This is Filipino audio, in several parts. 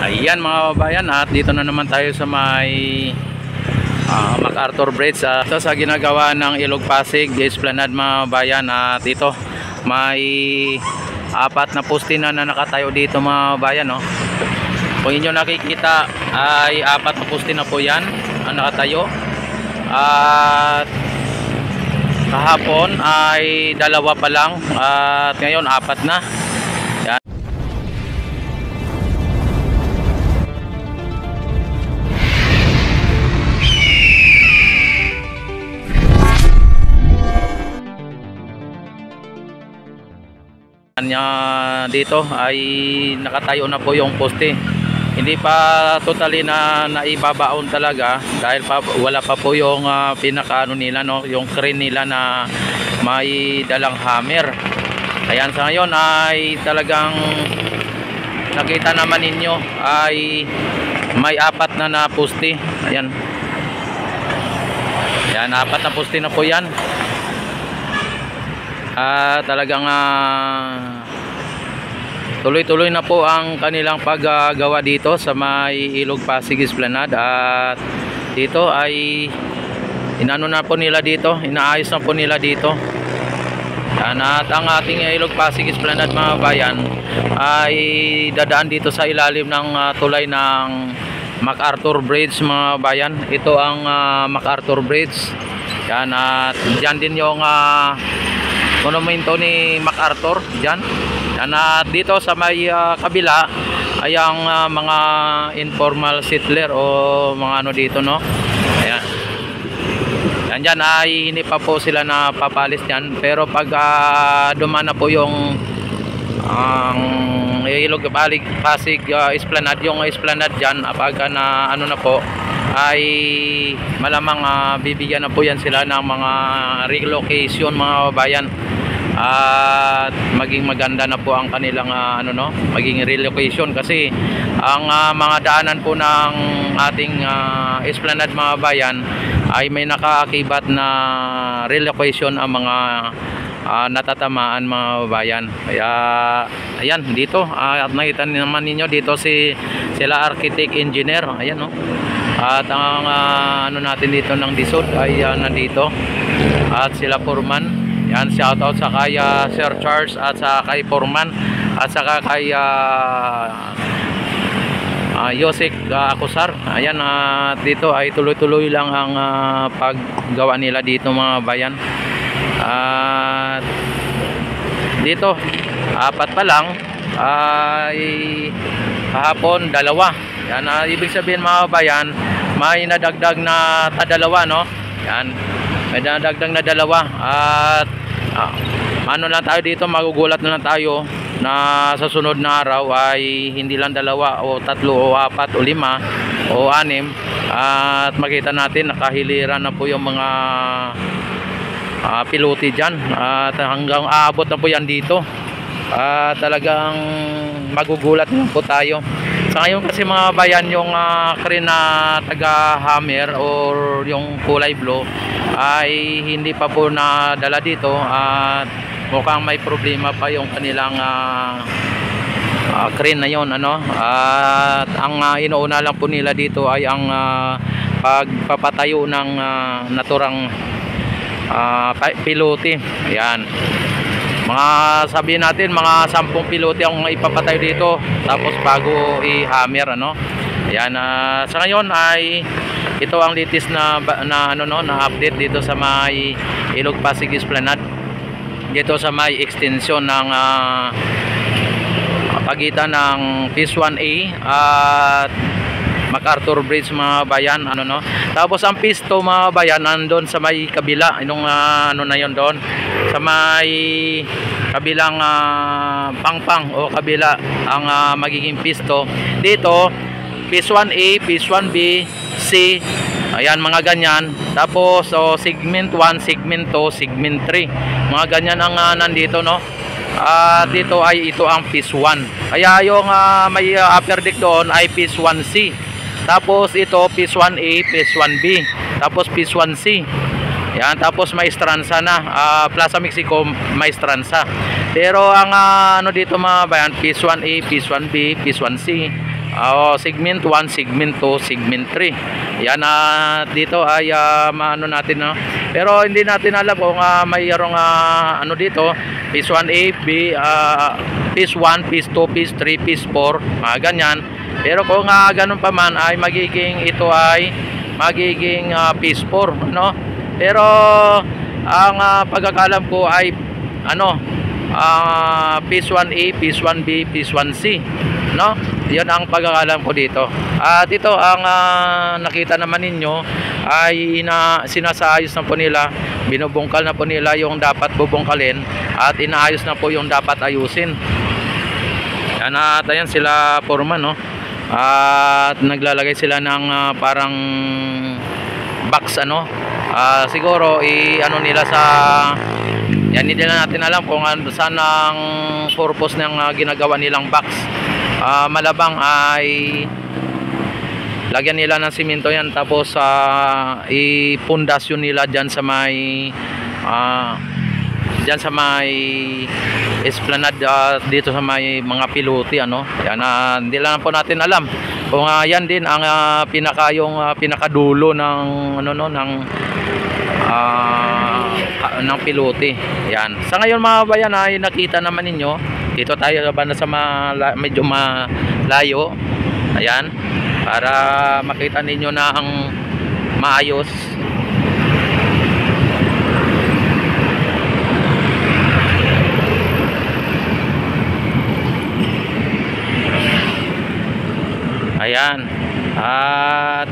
Ayan mga kababayan, at dito na naman tayo sa may MacArthur Bridge. Ito sa ginagawa ng Ilog Pasig Esplanade mga kababayan. At ito may apat na poste na nakatayo dito mga kababayan, no? Kung inyo nakikita ay apat na poste na po yan ang nakatayo. At kahapon ay dalawa pa lang at ngayon apat na. Yan. Dito ay nakatayo na po yung poste. Hindi pa totally na naibabaon talaga dahil wala pa po yung pinakaano nila, no, yung crane nila na may dalang hammer. Ayan, sa ngayon ay talagang nakita naman ninyo ay may apat na poste. Ayan. Ayan, apat na poste na po yan. Talagang tuloy-tuloy na po ang kanilang paggawa dito sa may Ilog Pasig Esplanade. At dito ay inano na po nila dito, inaayos na po nila dito. At ang ating Ilog Pasig Esplanade mga bayan ay dadaan dito sa ilalim ng tulay ng MacArthur Bridge mga bayan. Ito ang MacArthur Bridge. Yan, at dyan din yung monumento ni MacArthur dyan. At dito sa may kabila ay ang mga informal settler o mga ano dito, no. Ayan. Yan dyan ay hindi pa po sila na papalis dyan. Pero pag dumaan na po yung Ilog Pasig Esplanade, yung Esplanade dyan, pag na ano na po ay malamang bibigyan na po yan sila ng mga relocation mga bayan. At maging maganda na po ang kanilang maging relocation, kasi ang mga daanan po ng ating Esplanade mga bayan ay may nakaakibat na relocation ang mga natatamaan mga bayan. Kaya ayan dito at nakita naman ninyo dito sila architect engineer, ayan, no. At ang ano natin dito ng DSUD ay nandito, at sila foreman. Yan, shout out sa kay Sir Charles at sa kay foreman at saka kay Yosek Akusar. Ayan, dito ay tuloy-tuloy lang ang paggawa nila dito mga bayan. At dito apat pa lang ay kahapon dalawa. Yan, ibig sabihin mga bayan may nadagdag na dalawa, no. Yan, may nadagdag na dalawa. At ano lang tayo dito, magugulat na lang tayo na sa sunod na araw ay hindi lang dalawa o tatlo o apat o lima o anim, at makita natin nakahiliran na po yung mga pilote dyan, at hanggang aabot na po yan dito. Talagang magugulat na po tayo. Sa ngayon kasi mga bayan, yung crane na taga hammer or yung kulay blue ay hindi pa po nadala dito, at mukhang may problema pa yung kanilang crane na yon, ano. At ang inuuna lang po nila dito ay ang pagpapatayo ng naturang pilote. Ayan, mga sabihin natin mga 10 pilote ang ipapatayo dito tapos bago i-hammer, ano. Ayan, sa ngayon ay ito ang latest na update dito sa may Ilog Pasig Esplanade, dito sa may extension ng pagitan ng Phase 1A at MacArthur Bridge mga bayan, no. Tapos ang Phase 2 mga bayan nandun sa may kabila, yung na yon doon sa may kabilang pangpang o kabila ang magiging Phase 2. Dito Phase 1A, Phase 1B, C, ayan, mga ganyan. Tapos segment 1, segment 2, segment 3, mga ganyan ang nandito, no. Dito ay ito ang Phase 1. Kaya yung may upper deck doon ay Phase 1C. Tapos ito Phase 1A, Phase 1B, tapos Phase 1C. Yan, tapos may Stranza na, Plaza Mexico may Stranza. Pero ang ano dito mga bayan, Phase 1A, Phase 1B, Phase 1C, segment 1, segment 2, segment 3. Yan, dito ay maano natin, no? Pero hindi natin alam kung mayroong ano dito, piece 1A, B, piece 1, piece 2, piece 3, piece 4, ganyan. Pero kung ganun pa man ay magiging ito ay magiging piece 4, no? Pero ang pagkakalam ko ay ano, piece 1A, piece 1B, piece 1C, no? Yan ang pagkakalam ko dito. At ito ang nakita naman ninyo ay sinasaayos na po nila, binubungkal na po nila yung dapat bubungkalin at inaayos na po yung dapat ayusin. Yan, at ayan sila foreman, no? At naglalagay sila ng parang box, ano, siguro ano nila sa yan, hindi na natin alam kung saan ang purpose ng ginagawa nilang box. Malabang ay lagyan nila ng simento yan, tapos ipundasyon nila dyan sa may esplanade, dito sa may mga pilote, ano. Yan, hindi lang po natin alam kung yan din ang pinakadulo ng ano, no, ng pilote. Yan, sa ngayon mga bayan ay nakita naman ninyo. Dito tayo banda sa medyo malayo. Ayan, para makita ninyo na ang maayos. Ayan,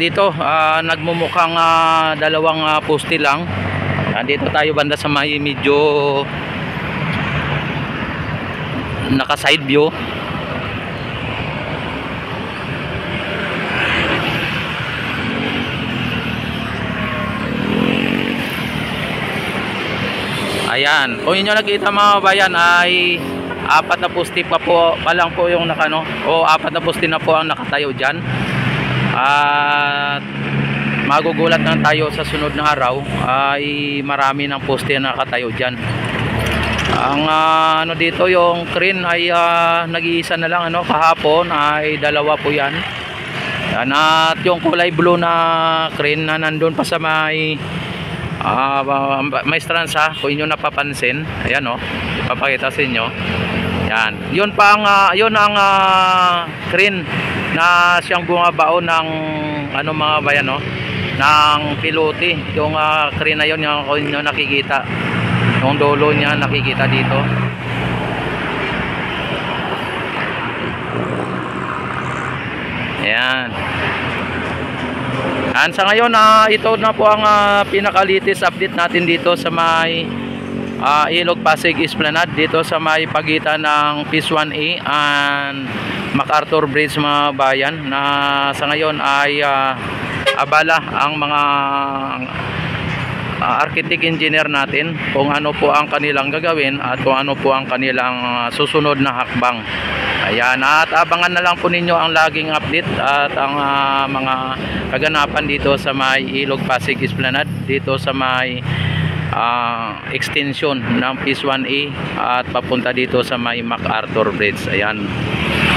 dito nagmumukhang dalawang poste lang. Dito tayo banda sa may medyo naka side view. Ayan, kung inyo nakita mga bayan ay apat na poste pa lang po yung nakano, o apat na poste na po ang nakatayo dyan. At magugulat na tayo sa sunod na araw ay marami ng poste na nakatayo dyan. Ang ano dito, yung crane ay nag-iisa na lang, ano, kahapon ay dalawa po yan. Yan, at yung kulay blue na crane na nandun pa sa may stransa, kung inyo napapansin, ayan, oh, ipapakita sa inyo. Yan, yun pa ang yun ang crane na siyang bumabao ng ano mga bayan, no, ng pilote. Yung crane na yun, yung kung inyo nakikita, yung dulo niya nakikita dito. Ayan. And sa ngayon ito na po ang pinaka-latest update natin dito sa may Ilog Pasig Esplanade, dito sa may pagitan ng Piece 1A and MacArthur Bridge mga bayan, na sa ngayon ay abala ang mga architect engineer natin kung ano po ang kanilang gagawin at kung ano po ang kanilang susunod na hakbang. Ayan, at abangan na lang po ninyo ang laging update at ang mga kaganapan dito sa may Ilog Pasig Esplanade, dito sa may extension ng Piece 1A at papunta dito sa may MacArthur Bridge. Ayan,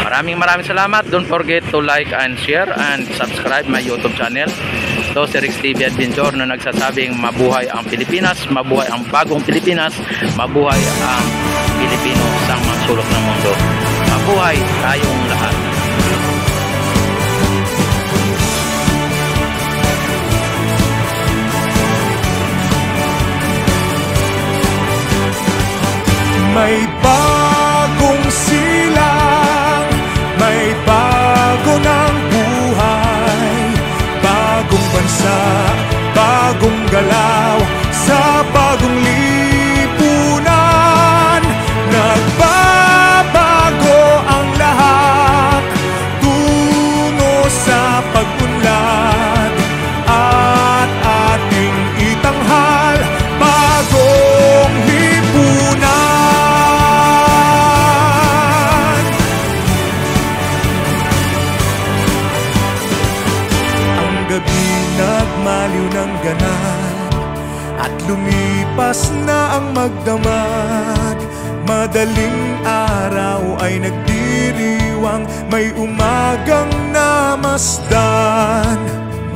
maraming salamat. Don't forget to like and share and subscribe my YouTube channel. Ito si Rex TV Adventure na nagsasabing mabuhay ang Pilipinas, mabuhay ang bagong Pilipinas, mabuhay ang Pilipino sa mga sulok ng mundo. Mabuhay tayong lahat. May bagong silang, may bago ng buhay, bagong bansa, bagong galaw, sa bagong lipunan. Nagbabago ang lahat, tungo sa pag-unlad, at ating itanghal bagong lipunan. Nagmaliw ng ganap at lumipas na ang magdamag. Madaling araw ay nagdiriwang diriwang may umagang namasdan.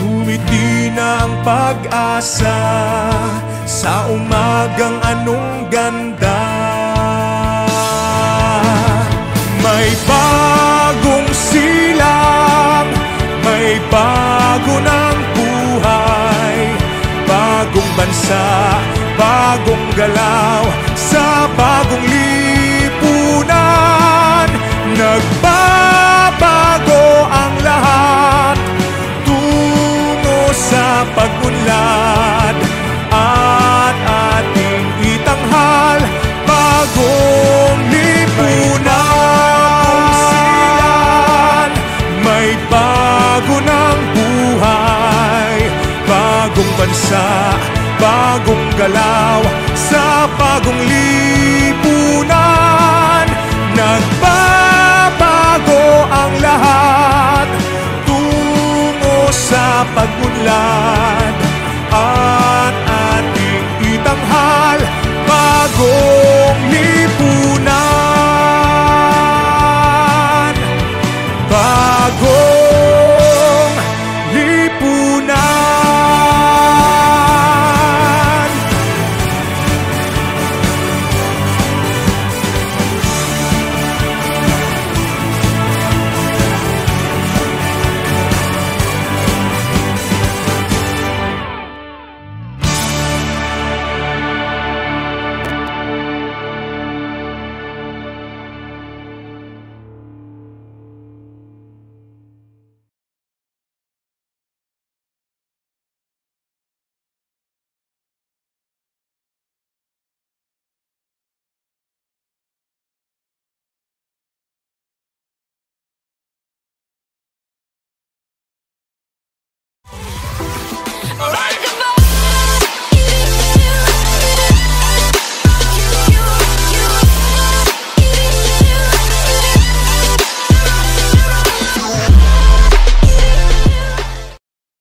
Ngumiti na ang pag-asa sa umagang anong ganda. May bagong silang, may bago ng buhay, bagong bansa, bagong galaw sa bagong lipunan. Nagbabago ang lahat tungo sa pag-unlad at ating itanghal bagong lipunan. May bago ng buhay, bagong bansa, bagong galaw sa bagong lipunan. Nagbabago ang lahat tungo sa pag-unlad